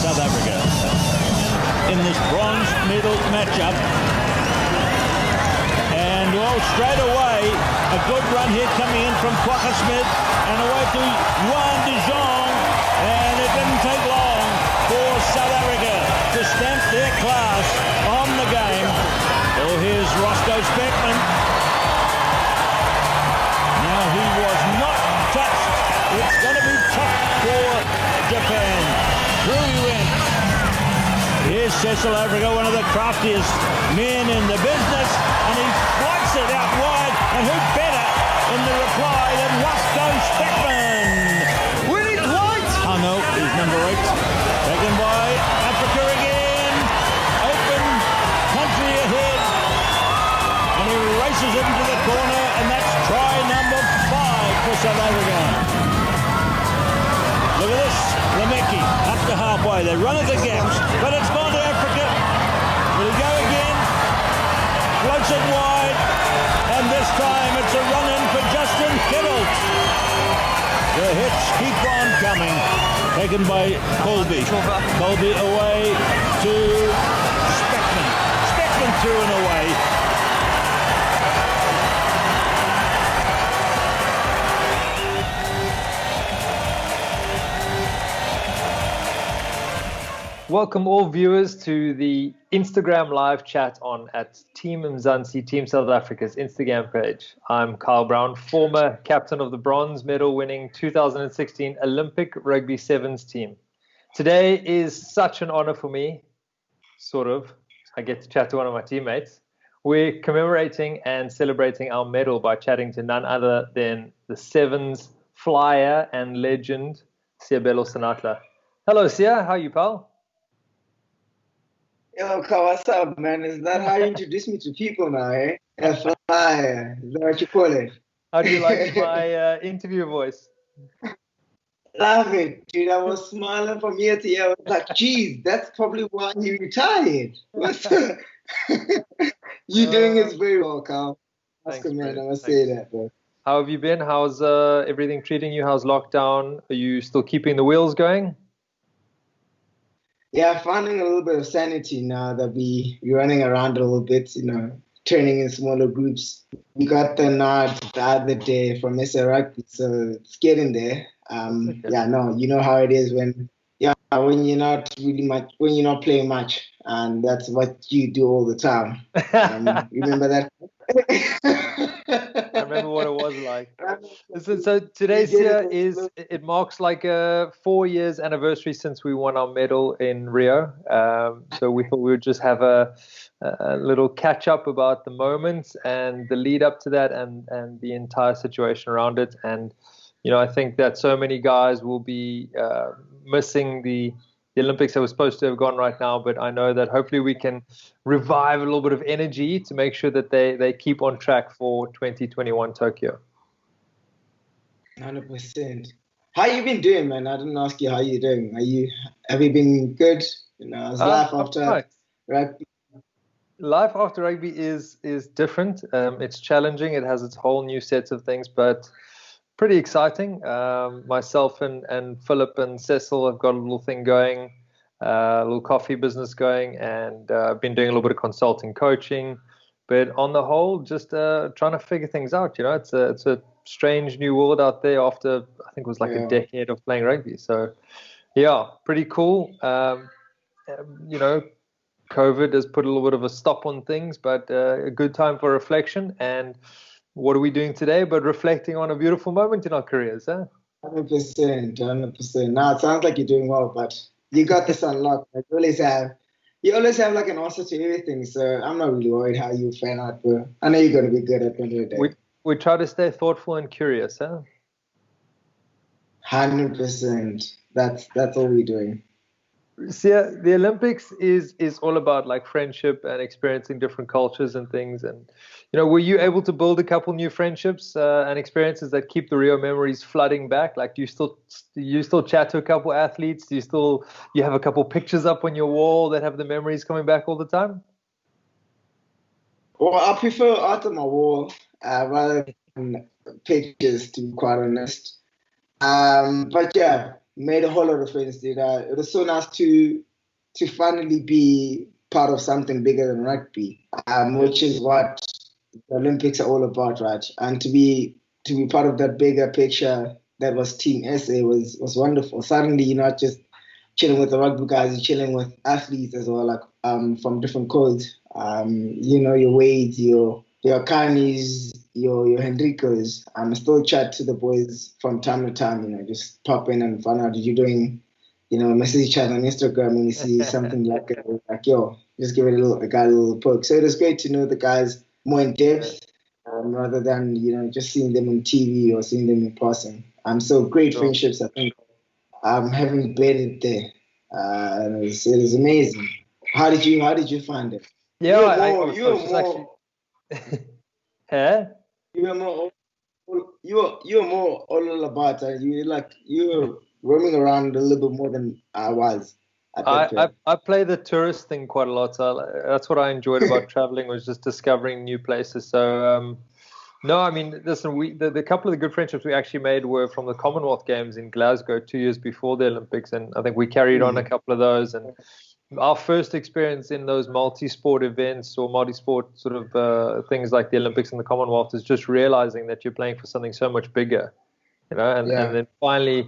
South Africa in this bronze medal matchup. And well, straight away, a good run here coming in from Kwaka Smith and away to Juan de Jong. And it didn't take long for South Africa to stamp their class on the game. Oh, here's Roscoe Speckman. Now he was not touched. It's going to be tough for Japan. Through he went. Here's Cecil Africa, one of the craftiest men in the business, and he flights it out wide. And who better in the reply than Roscoe Speckman? Winning white! Oh no, he's number 8. Taken by Africa again. Open country ahead. And he races into the corner, and that's try number 5 for South Africa. Look at this, Lemeki, up to halfway. They run at the gaps, but it's gone to Africa. Will he go again? Floats it wide, and this time it's a run-in for Justin Hiddleston. The hits keep on coming. Taken by Colby. Colby away to Speckman. Speckman through and away. Welcome all viewers to the Instagram live chat on at Team Mzansi, Team South Africa's Instagram page. I'm Kyle Brown, former captain of the bronze medal winning 2016 Olympic Rugby Sevens team. Today is such an honor for me, sort of. I get to chat to one of my teammates. We're commemorating and celebrating our medal by chatting to none other than the Sevens flyer and legend, Siabelo Senatla. Hello, Sia. How are you, pal? Yo, what's up, man? Is that how you introduce me to people now, eh? A flyer. Is that what you call it? How do you like my interview voice? Love it, dude. I was smiling from ear to ear. I was like, geez, that's probably why you retired. You're doing it very well, Carl. That's good, man. I must say that, bro. How have you been? How's everything treating you? How's lockdown? Are you still keeping the wheels going? Yeah, finding a little bit of sanity now that we're running around a little bit, training in smaller groups. We got the nod the other day from SA Rugby, so it's getting there. Okay. Yeah, no, you know how it is when you're not really much, when you're not playing much, and that's what you do all the time. Remember that? I remember what it was like. So today's year it marks like a 4 years anniversary since we won our medal in Rio. So we thought we would just have a little catch up about the moments and the lead up to that and the entire situation around it. And I think that so many guys will be missing the Olympics that were supposed to have gone right now, but I know that hopefully we can revive a little bit of energy to make sure that they keep on track for 2021 Tokyo. 100%. How you been doing, man? I didn't ask you how you're doing. Have you been good? How's life after rugby? Life after rugby is different. It's challenging. It has its whole new sets of things, but pretty exciting. Myself and Philip and Cecil have got a little thing going, a little coffee business going, and I've been doing a little bit of consulting, coaching. But on the whole, just trying to figure things out. It's a strange new world out there after, I think it was like a decade of playing rugby. So, yeah, pretty cool. COVID has put a little bit of a stop on things, but a good time for reflection. And what are we doing today but reflecting on a beautiful moment in our careers, huh? 100%. Now, it sounds like you're doing well, but you got this unlocked. You always have like an answer to everything, so I'm not really worried how you fan out, but I know you're going to be good at the end of the day. We try to stay thoughtful and curious, huh? 100%. That's all we're doing. See, the Olympics is all about like friendship and experiencing different cultures and things. And were you able to build a couple new friendships and experiences that keep the Rio memories flooding back? Like, do you still chat to a couple athletes? Do you have a couple pictures up on your wall that have the memories coming back all the time? Well, I prefer art on my wall rather than pictures, to be quite honest. But yeah. made a whole lot of friends, dude. It was so nice to finally be part of something bigger than rugby, which is what the Olympics are all about, right? And to be part of that bigger picture that was Team SA was wonderful. Suddenly, you're not just chilling with the rugby guys, you're chilling with athletes as well, like from different codes. Your Wades, your Kanis, your Hendricos. I still chat to the boys from time to time, just pop in and find out what you're doing. Message each other on Instagram when you see something like yo, just give it a little poke. So it was great to know the guys more in depth, rather than just seeing them on TV or seeing them in person. So great friendships. I think having been there, it was amazing. How did you find it? Yeah, You were more. Huh? You were more. You were more all about. You were roaming around a little bit more than I was. I play the tourist thing quite a lot. So that's what I enjoyed about traveling, was just discovering new places. So no, I mean, listen, the couple of the good friendships we actually made were from the Commonwealth Games in Glasgow 2 years before the Olympics, and I think we carried on a couple of those. And our first experience in those multi-sport events or multi-sport sort of things like the Olympics and the Commonwealth is just realizing that you're playing for something so much bigger, and then finally,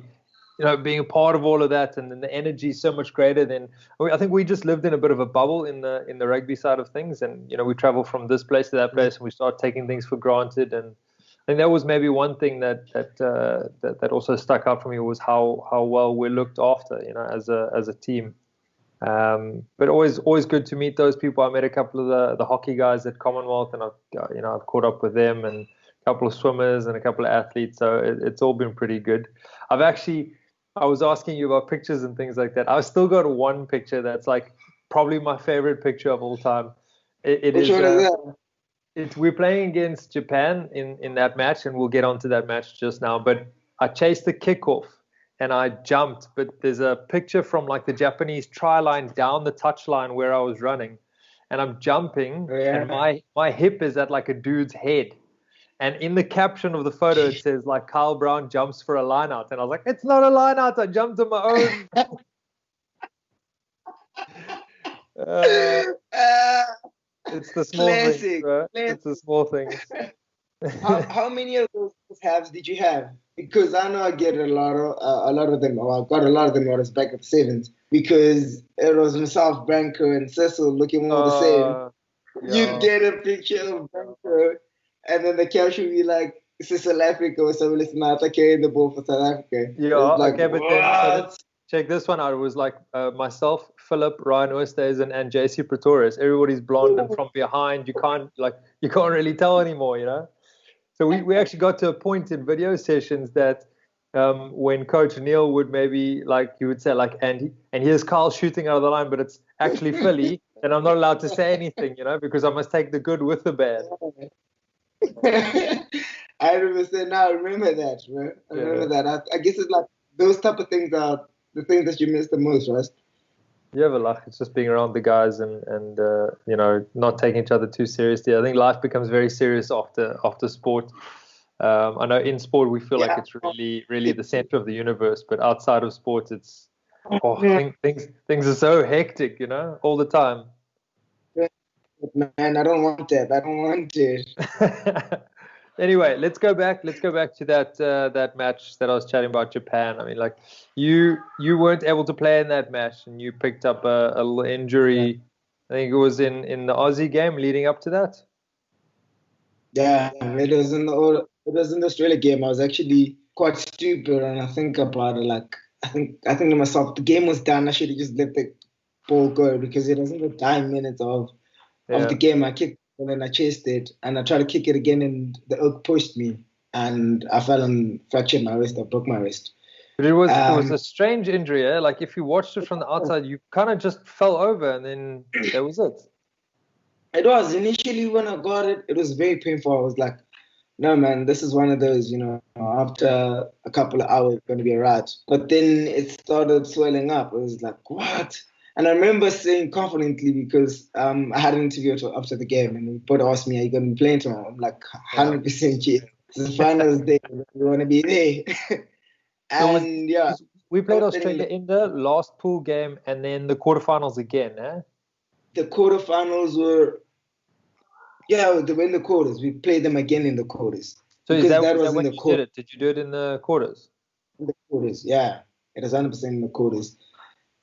being a part of all of that, and then the energy is so much greater than. I think we just lived in a bit of a bubble in the rugby side of things, and we travel from this place to that place, and we start taking things for granted. And I think that was maybe one thing that also stuck out for me, was how well we're looked after, as a team. But always good to meet those people. I met a couple of the hockey guys at Commonwealth, and I've caught up with them, and a couple of swimmers and a couple of athletes. So it's all been pretty good. I was asking you about pictures and things like that. I've still got one picture that's like probably my favorite picture of all time. Which one is that? We're playing against Japan in that match, and we'll get onto that match just now. But I chased the kickoff and I jumped, but there's a picture from like the Japanese try line down the touch line where I was running, and I'm jumping, and my hip is at like a dude's head. And in the caption of the photo, it says like Kyle Brown jumps for a line out. And I was like, it's not a line out. I jumped on my own. It's the small things, bro. It's the small things. How many of those halves did you have? Because I know I get a lot of them. Or I got a lot of them when I was back at the sevens, because it was myself, Branko, and Cecil looking all the same. Yeah. You get a picture of Branko, and then the caption would be like, "This is South Africa," or something like that. I carry the ball for South Africa. Yeah, like, okay, but then check this one out. It was like myself, Philip, Ryan Oosthuizen, and JC Pretorius. Everybody's blonde and from behind. You can't really tell anymore, So we actually got to a point in video sessions that when Coach Neil would maybe you would say and here's Carl shooting out of the line, but it's actually Philly, and I'm not allowed to say anything, because I must take the good with the bad. I remember that, bro. I remember that. I guess it's like those type of things are the things that you miss the most, right? Yeah, but it's just being around the guys and not taking each other too seriously. I think life becomes very serious after sport. I know in sport we feel like it's really, really the center of the universe, but outside of sports, it's things are so hectic, all the time. Man, I don't want that. I don't want it. Anyway, let's go back to that match that I was chatting about, Japan. I mean, you weren't able to play in that match, and you picked up a little injury. I think it was in the Aussie game leading up to that. Yeah, it was in the Australia game. I was actually quite stupid, and I think about it. I think to myself, the game was done. I should have just let the ball go, because it was in the dying minutes of the game. I kicked and then I chased it, and I tried to kick it again, and the oak pushed me, and I fell and fractured my wrist. I broke my wrist. But it was a strange injury, eh? Like if you watched it from the outside, you kind of just fell over, and then that was it. It was initially when I got it. It was very painful. I was like, "No, man, this is one of those. After a couple of hours, it's gonna be alright." But then it started swelling up. I was like, "What?" And I remember saying confidently, because I had an interview after the game, and the reporter asked me, "Are you going to be playing tomorrow?" I'm like, 100% yes. It's the finals day. We want to be there. And we played Australia in the last pool game and then the quarterfinals again, eh? The quarterfinals were, yeah, they were in the quarters. We played them again in the quarters. So because is that that was in when the you quarters. did it? Did you do it in the quarters? In the quarters, yeah. It was 100% in the quarters.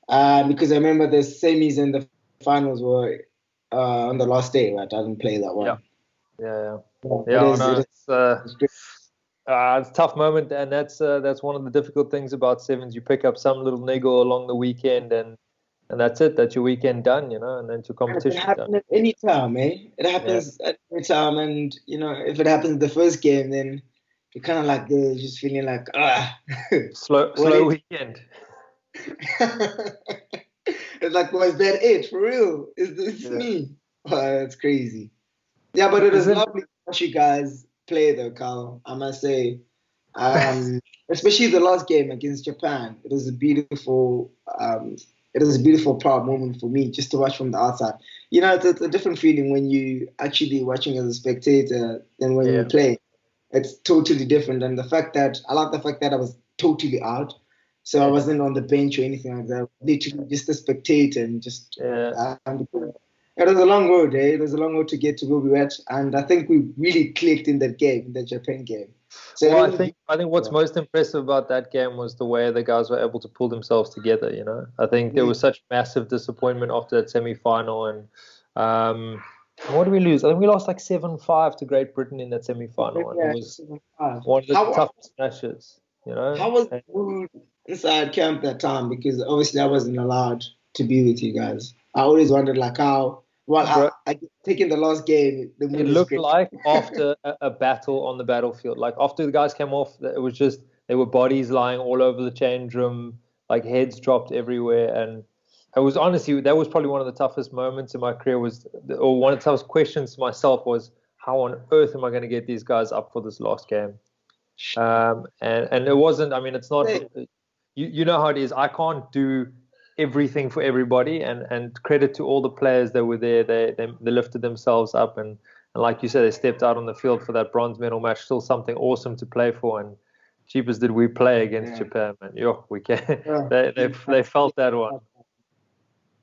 Because I remember the semis and the finals were on the last day, right? I didn't play that one. Yeah. It's a tough moment, and that's one of the difficult things about sevens. You pick up some little niggle along the weekend, and that's it. That's your weekend done, and then your competition It happens done. at any time, eh? It happens at any time, and if it happens the first game, then you're kind of like just feeling like slow weekend. It's like, was that it for real? Is this me? It's crazy. Yeah, but it was lovely to watch you guys play, though, Carl. I must say, especially the last game against Japan. It was a beautiful, proud moment for me just to watch from the outside. It's a different feeling when you actually watching as a spectator than when you play. It's totally different, and I like the fact that I was totally out. So I wasn't on the bench or anything like that. Literally just a spectator and just. It was a long road, eh? It was a long road to get to where we were at, and I think we really clicked in that game, in the Japan game. So I think what's most impressive about that game was the way the guys were able to pull themselves together. I think there was such massive disappointment after that semi-final, and what did we lose? I think we lost like 7-5 to Great Britain in that semi-final, and it was one of the toughest matches. How was the mood inside camp that time? Because obviously I wasn't allowed to be with you guys. I always wondered like how. Well, I taking the last game. The mood it looked like after a battle on the battlefield. Like after the guys came off, it was just there were bodies lying all over the change room, like heads dropped everywhere, and it was honestly that was probably one of the toughest moments in my career. Or one of the toughest questions to myself was, how on earth am I going to get these guys up for this last game? And it wasn't. I mean, it's not. You know how it is. I can't do everything for everybody, and credit to all the players that were there. They lifted themselves up, and like you said, they stepped out on the field for that bronze medal match. Still something awesome to play for, and cheap as did we play against Japan, man. We can. They felt that one.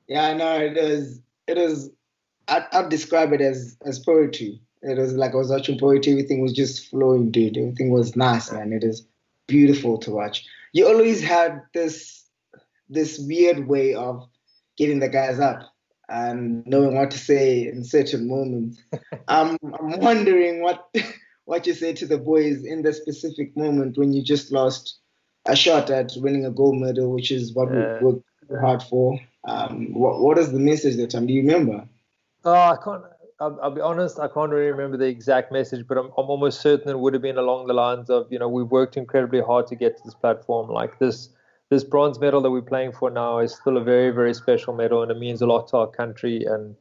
Yeah, I know it was. I'd describe it as poetry. It was like I was watching poetry. Everything was just flowing, dude. Everything was nice, man. It is beautiful to watch. You always had this weird way of getting the guys up and knowing what to say in certain moments. I'm wondering what you say to the boys in the specific moment when you just lost a shot at winning a gold medal, which is what we worked hard for. What is the message that time? Do you remember? I can't. I'll be honest, I can't really remember the exact message, but I'm almost certain it would have been along the lines of, we've worked incredibly hard to get to this platform. Like this bronze medal that we're playing for now is still a very, very special medal, and it means a lot to our country. And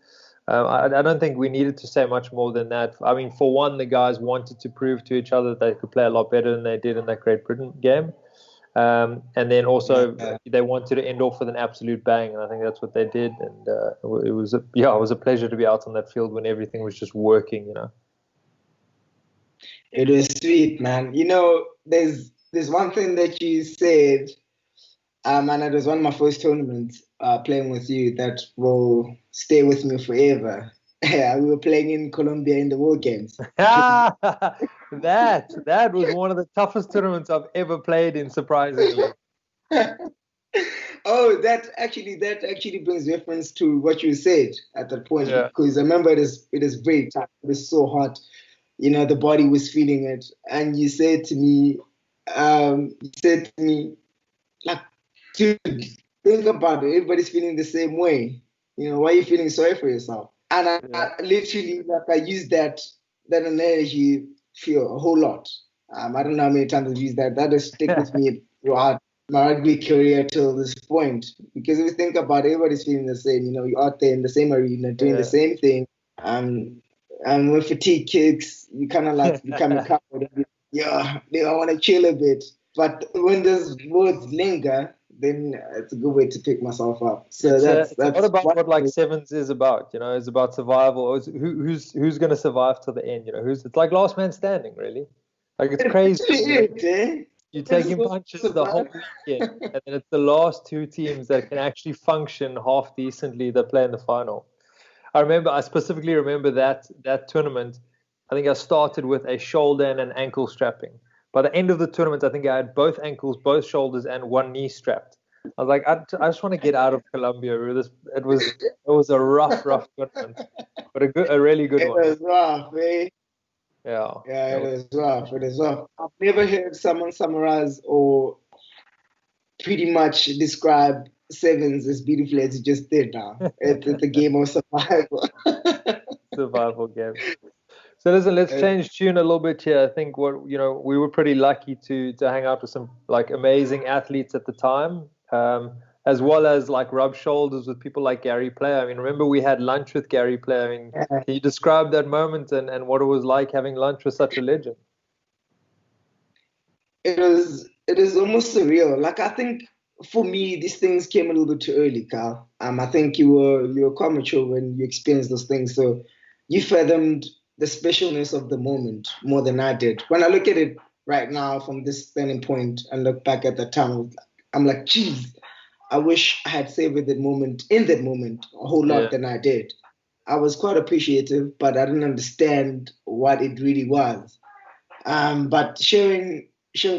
I don't think we needed to say much more than that. I mean, for one, the guys wanted to prove to each other that they could play a lot better than they did in that Great Britain game. And then also they wanted to end off with an absolute bang, and I think that's what they did. And it was a pleasure to be out on that field when everything was just working. It was sweet, man. There's one thing that you said, and it was one of my first tournaments playing with you that will stay with me forever. Yeah, we were playing in Colombia in the World Games. That was one of the toughest tournaments I've ever played in, surprisingly. Oh, that actually brings reference to what you said at that point, because I remember it is very tough. It was so hot. The body was feeling it, and you said to me, like, dude, think about it. Everybody's feeling the same way. Why are you feeling sorry for yourself? And I literally, I used that analogy for a whole lot. I don't know how many times I've used that. That has stick with me throughout my rugby career till this point. Because if you think about it, everybody's feeling the same. You're out there in the same arena doing the same thing. And when fatigue kicks, you kind of like become a coward. I want to chill a bit. But when those words linger, then it's a good way to pick myself up. So that's not about what like sevens is about. It's about survival. Who's going to survive to the end? It's like last man standing, really. Like it's crazy. you're This taking was punches the whole weekend, and then it's the last two teams that can actually function half decently that play in the final. I specifically remember that tournament. I think I started with a shoulder and an ankle strapping. By the end of the tournament, I think I had both ankles, both shoulders, and one knee strapped. I was like, I just want to get out of Colombia. It was a rough tournament, but a really good It one. was rough, eh? Yeah. Yeah, it was rough. It was rough. I've never heard someone summarize or pretty much describe sevens as beautifully as you just did now. It's a game of survival. Survival game. So listen, let's change tune a little bit here. I think we were pretty lucky to hang out with some like amazing athletes at the time, as well as like rub shoulders with people like Gary Player. I mean, remember we had lunch with Gary Player. I mean, can you describe that moment and what it was like having lunch with such a legend? It is almost surreal. Like I think for me, these things came a little bit too early, Carl. I think you were quite mature when you experienced those things, so you fathomed the specialness of the moment more than I did. When I look at it right now from this standing point and look back at the time, I'm like, geez, I wish I had savored that moment in that moment a whole lot than I did. I was quite appreciative, but I didn't understand what it really was. But sharing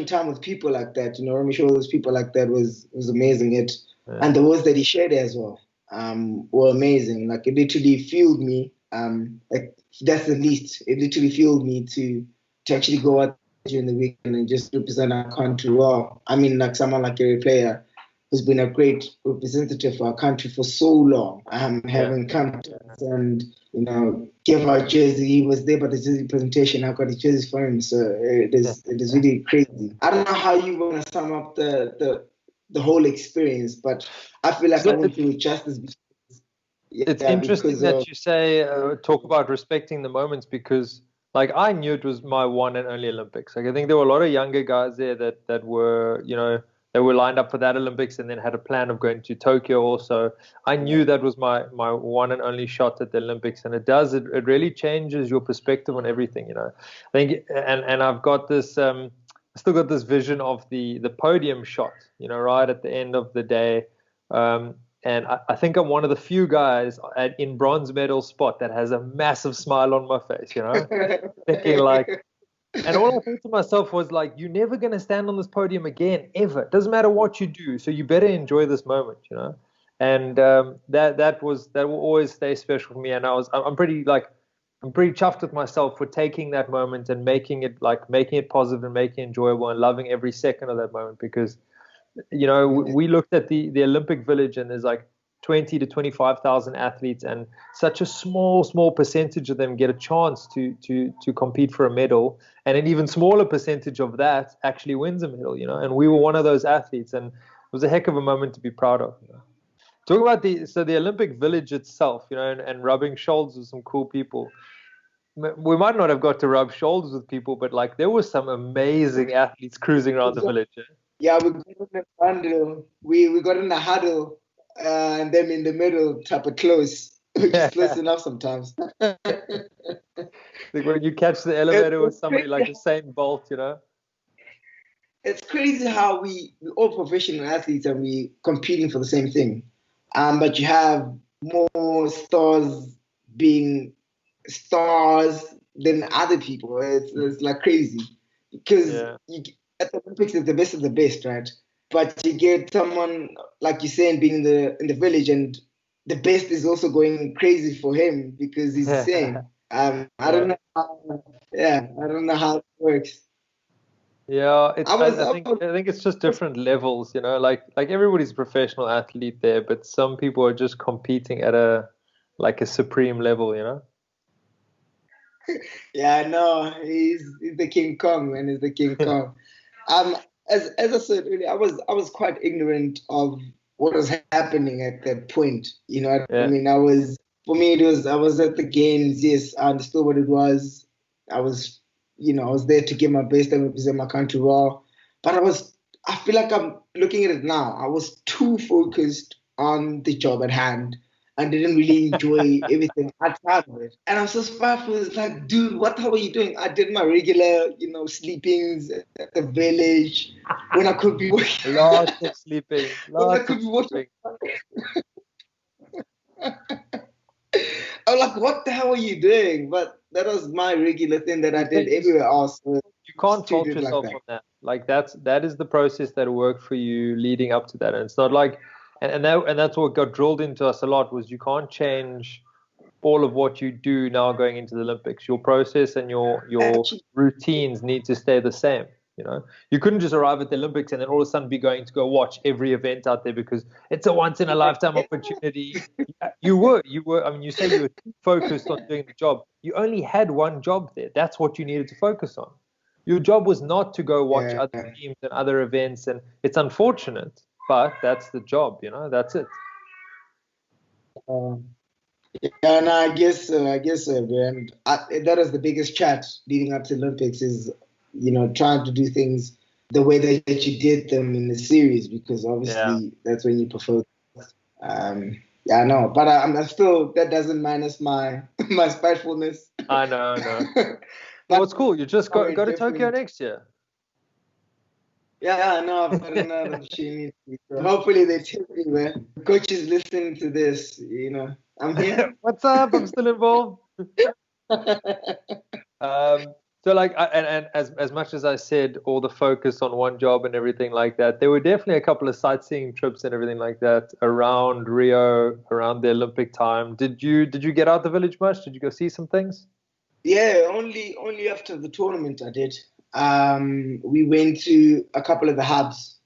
time with people like that, Romy Shoulders, people like that was amazing. And the words that he shared as well were amazing. Like it literally fueled me. Like that's the least. It literally fueled me to actually go out during the weekend and just represent our country well. I mean, like someone like Gary Player, who's been a great representative for our country for so long, having come to us and give our jersey. He was there, but the jersey presentation, I got the jersey for him. So it is really crazy. I don't know how you want to sum up the whole experience, but I feel like I went through justice. It's interesting that you say talk about respecting the moments because, like, I knew it was my one and only Olympics. Like, I think there were a lot of younger guys there that were, they were lined up for that Olympics and then had a plan of going to Tokyo also. I knew that was my one and only shot at the Olympics, and it really changes your perspective on everything. I think, and I've got this, still got this vision of the podium shot. Right at the end of the day. And I think I'm one of the few guys in bronze medal spot that has a massive smile on my face, thinking like, and all I thought to myself was like, you're never going to stand on this podium again, ever. It doesn't matter what you do. So you better enjoy this moment, and that will always stay special for me. And I'm pretty chuffed with myself for taking that moment and making it positive and making it enjoyable and loving every second of that moment because we looked at the Olympic Village and there's like 20 to 25,000 athletes and such a small percentage of them get a chance to compete for a medal, and an even smaller percentage of that actually wins a medal, and we were one of those athletes, and it was a heck of a moment to be proud of. Talk about the Olympic Village itself, and rubbing shoulders with some cool people. We might not have got to rub shoulders with people, but like there were some amazing athletes cruising around the village. Yeah, we got in the bundle. We got in the huddle, and them in the middle, type of close, which is close enough sometimes. Like when you catch the elevator with somebody like Usain Bolt, It's crazy how we're all professional athletes and we competing for the same thing. But you have more stars being stars than other people. It's like crazy because at the Olympics it's the best of the best, right? But you get someone like you saying being in the village, and the best is also going crazy for him because he's the same. I don't know. I don't know how it works. Yeah, I think it's just different levels, like everybody's a professional athlete there, but some people are just competing at a supreme level. Yeah, I know. He's the King Kong, man. He's the King Kong. As I said earlier, I was quite ignorant of what was happening at that point. You know what I mean? I was at the games. Yes, I understood what it was. I was there to give my best and represent my country well. But I feel like I'm looking at it now. I was too focused on the job at hand and didn't really enjoy everything outside of it. And I'm so spiteful. It's like, dude, what the hell are you doing? I did my regular, sleepings at the village when I could be working. Lots of sleeping. When I Lots of could be working. sleeping. I'm like, what the hell are you doing? But that was my regular thing that I The did thing is, everywhere else. So you can't fault treated like yourself that. on that. Like that is the process that worked for you leading up to that. And it's not like, and that's what got drilled into us a lot, was you can't change all of what you do now going into the Olympics. Your process and your Actually, routines need to stay the same. You couldn't just arrive at the Olympics and then all of a sudden be going to go watch every event out there because it's a once in a lifetime opportunity. You were. I mean, you say you were too focused on doing the job. You only had one job there. That's what you needed to focus on. Your job was not to go watch yeah. other teams and other events. And it's unfortunate, but that's the job. That's it. Yeah, no, I guess so. I guess so, bro. And that was the biggest chat leading up to Olympics is, trying to do things the way that you did them in the series, because obviously that's when you prefer. Yeah, I know, but I'm still, that doesn't minus my my spitefulness. I know. But Well, it's cool. You just go to Tokyo next year. Yeah, no, I've got another opportunity. So hopefully they take me, man. Coach is listening to this, I'm here. What's up? I'm still involved. So like, and as much as I said, all the focus on one job and everything like that, there were definitely a couple of sightseeing trips and everything like that around Rio, around the Olympic time. Did you get out the village much? Did you go see some things? Yeah, only after the tournament I did. We went to a couple of the hubs.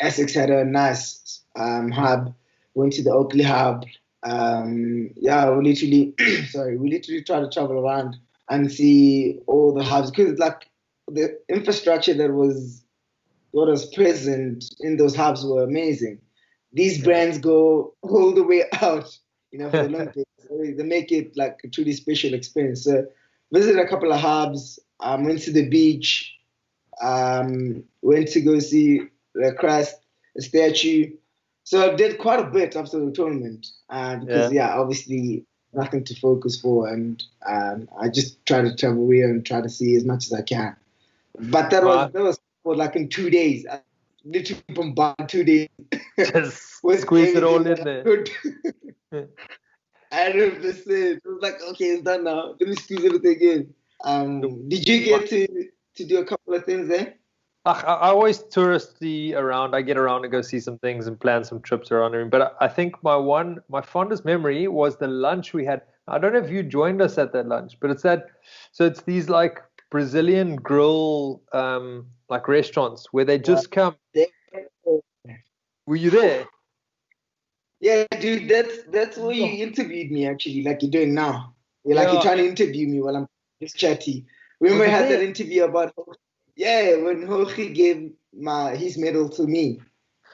Essex had a nice hub. Went to the Oakley hub. Yeah, we literally, we literally try to travel around and see all the hubs, because like the infrastructure that was what was present in those hubs were amazing. These brands go all the way out, for the Olympics. They make it like a truly special experience. So visited a couple of hubs, went to the beach, went to go see the crest, the statue. So I did quite a bit after the tournament, because obviously nothing to focus for, and I just try to travel here and try to see as much as I can. But that was for like in 2 days. I literally bombarded 2 days. Just squeeze it all in there. 100%. It was like, okay, it's done now. Let me squeeze everything in. Did you get to do a couple of things there? I always touristy around. I get around and go see some things and plan some trips around there. But I think my fondest memory was the lunch we had. I don't know if you joined us at that lunch, but it's these like Brazilian grill like restaurants where they just come. Were you there? Yeah, dude, that's where you interviewed me actually, like you're doing now. You're trying to interview me while I'm just chatty. Remember I had that interview about when Jorge gave his medal to me.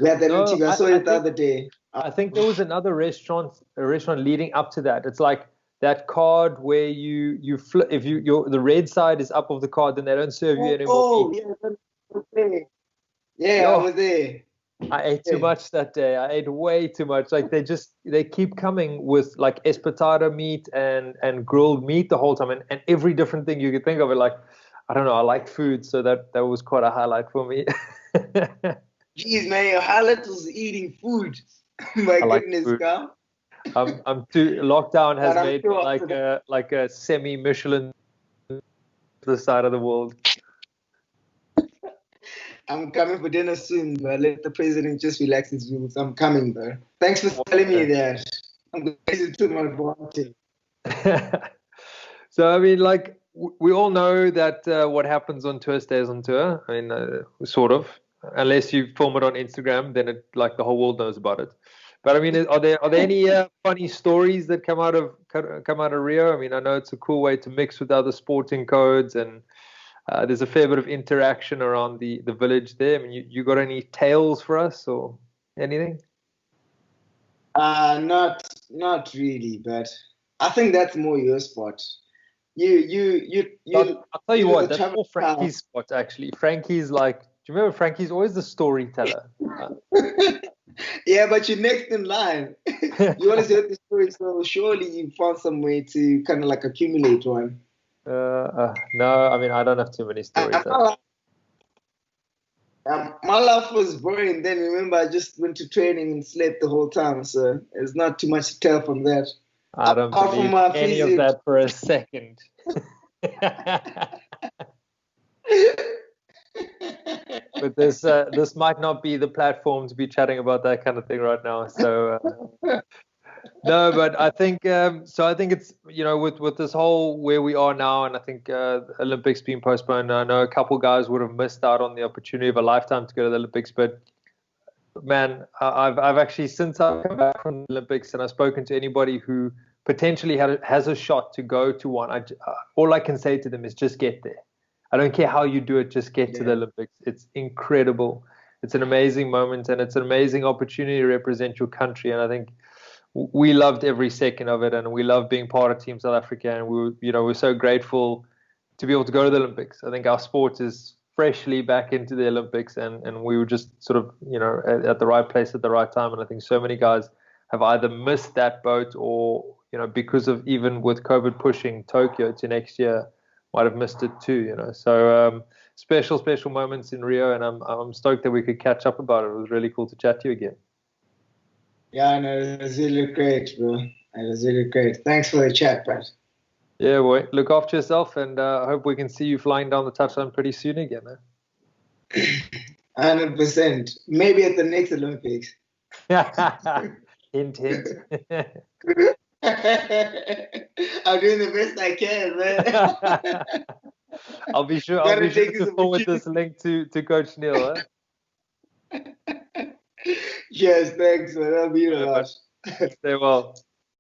We had that interview. I saw it the other day. I think there was a restaurant leading up to that. It's like that card where you flip, if the red side is up of the card, then they don't serve you anymore. I was there. I ate too much that day. I ate way too much. Like they keep coming with like espetado meat and grilled meat the whole time, and every different thing you could think of. It like, I don't know. I like food, so that was quite a highlight for me. Jeez, man, your highlight was eating food. My goodness, Carl. I'm too. Lockdown has made me like a semi Michelin to the side of the world. I'm coming for dinner soon, but let the president just relax his rules. I'm coming, bro. Thanks for telling me that. I'm going to to my advantage. So I mean, like we all know that what happens on tour stays on tour. I mean, sort of, unless you film it on Instagram, then it like the whole world knows about it. But I mean, are there any funny stories that come out of Rio? I mean, I know it's a cool way to mix with other sporting codes, and there's a fair bit of interaction around the village there. I mean, you got any tales for us or anything? Not really, but I think that's more your spot. I'll tell you what, that's more Frankie's spot actually. Frankie's like you remember Frankie's always the storyteller? Yeah, but you're next in line. You always heard the story, so surely you found some way to kind of like accumulate one. No, I mean, I don't have too many stories. My life was boring then. Remember, I just went to training and slept the whole time, so there's not too much to tell from that. I don't Apart believe from my any of physique. that for a second. But this might not be the platform to be chatting about that kind of thing right now. So no, but I think so. I think it's with this whole where we are now, and I think Olympics being postponed. I know a couple guys would have missed out on the opportunity of a lifetime to go to the Olympics, but man, I've actually since I've come back from the Olympics and I've spoken to anybody who potentially has a shot to go to one. All I can say to them is just get there. I don't care how you do it, just get to the Olympics. It's incredible. It's an amazing moment and it's an amazing opportunity to represent your country. And I think we loved every second of it, and we love being part of Team South Africa. And we're so grateful to be able to go to the Olympics. I think our sport is freshly back into the Olympics, and we were just sort of at the right place at the right time. And I think so many guys have either missed that boat or because of even with COVID pushing Tokyo to next year, might have missed it too. So special moments in Rio, and I'm stoked that we could catch up about it. It was really cool to chat to you again. Yeah, no, it was really great, bro. It was really great. Thanks for the chat, Pat. Yeah, boy. Look after yourself, and I hope we can see you flying down the touchline pretty soon again. 100%. Maybe at the next Olympics. Hint, hint. I'm doing the best I can, man. I'll be sure to forward this link to Coach Neil. Yes, thanks, man. That'll be the last. Stay well.